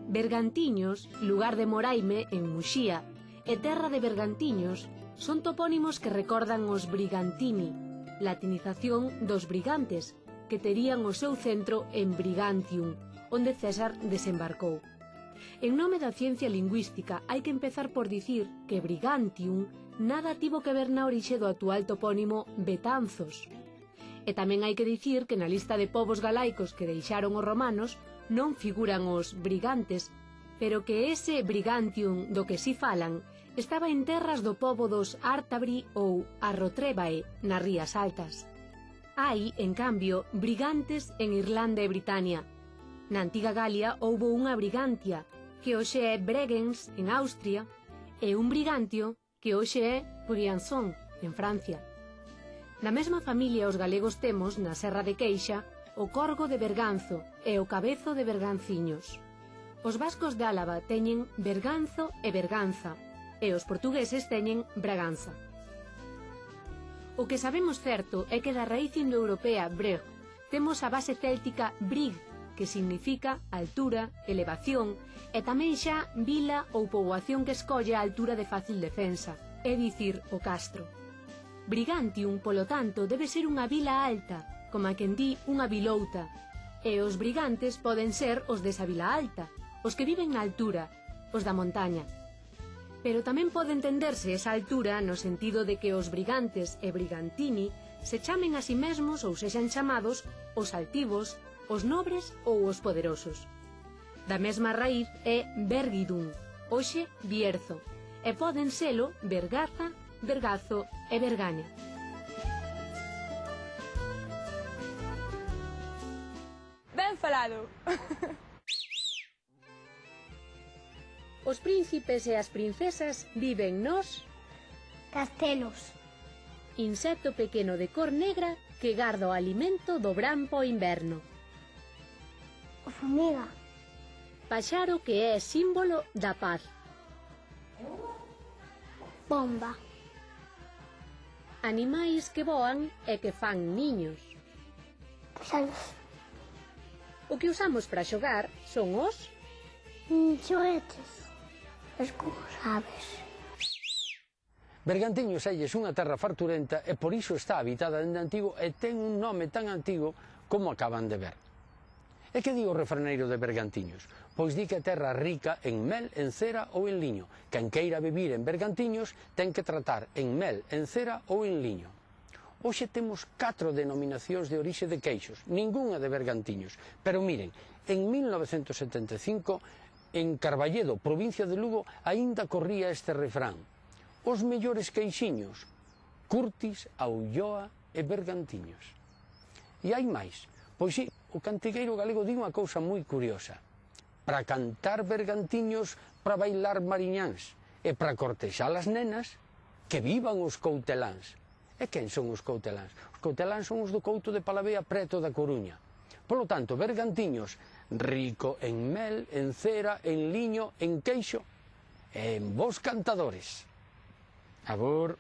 Bergantiños, lugar de Moraime, en Muxía, e terra de Bergantiños son topónimos que recordan os Brigantini, latinización dos brigantes, que terían o seu centro en Brigantium, onde César desembarcou. En nome da ciencia lingüística hai que empezar por dicir que Brigantium nada tivo que ver na orixe do actual topónimo Betanzos. E tamén hai que dicir que na lista de povos galaicos que deixaron os romanos non figuran os brigantes, pero que ese Brigantium do que si falan estaba en terras do pobo dos Ártabri ou Arrotrébae, nas Rías Altas. Hai, en cambio, brigantes en Irlanda e Britania. Na antiga Galia houbo unha Brigantia, que hoxe é Bregenz, en Austria, e un Brigantio, que hoxe é Briançon, en Francia. Na mesma familia os galegos temos, na Serra de Queixa, o Corgo de Berganzo e o Cabezo de Berganciños. Os vascos de Álava teñen Berganzo e Berganza, e os portugueses teñen Braganza. O que sabemos certo é que da raíz indoeuropea breg temos a base céltica brig, que significa altura, elevación, e tamén xa vila ou poboación que escolle a altura de fácil defensa, é dicir, o castro. Brigantium, polo tanto, debe ser unha vila alta, como a quen di unha vilouta, e os brigantes poden ser os desa vila alta, os que viven na altura, os da montaña. Pero tamén pode entenderse esa altura no sentido de que os brigantes e brigantini se chamen a si mesmos ou sexan chamados os altivos, os nobres ou os poderosos. Da mesma raíz é Bergidum, hoxe Bierzo, e poden selo Bergaza, Bergazo e Bergaña. Ben falado! Os príncipes e as princesas viven nos castelos. Insecto pequeno de cor negra que garda o alimento do verán po inverno. O formiga. Paxaro que é símbolo da paz. Bomba. Animais que voan e que fan niños. Paxaros. O que usamos para xogar son os xoguetes. As cousas aves. Bergantiños é unha terra farturenta e por iso está habitada dende antigo e ten un nome tan antigo como acaban de ver. E que di o refraneiro de Bergantiños? Pois di que a terra rica en mel, en cera ou en liño. Quen queira vivir en Bergantiños ten que tratar en mel, en cera ou en liño. Hoxe temos 4 denominacións de orixe de queixos, ningunha de Bergantiños. Pero miren, en 1975, en Carballedo, provincia de Lugo, aínda corría este refrán: os mellores queixiños, Curtis, Aulloa e Bergantiños. E hai máis, pois si, o cantigueiro galego di unha cousa moi curiosa: para cantar bergantiños, para bailar mariñáns, e para cortexar as nenas, que vivan os couteláns. E quen son os couteláns? Os couteláns son os do Couto de Palavea, preto da Coruña. Polo tanto, Bergantiños, rico en mel, en cera, en liño, en queixo e en bons cantadores. Agur.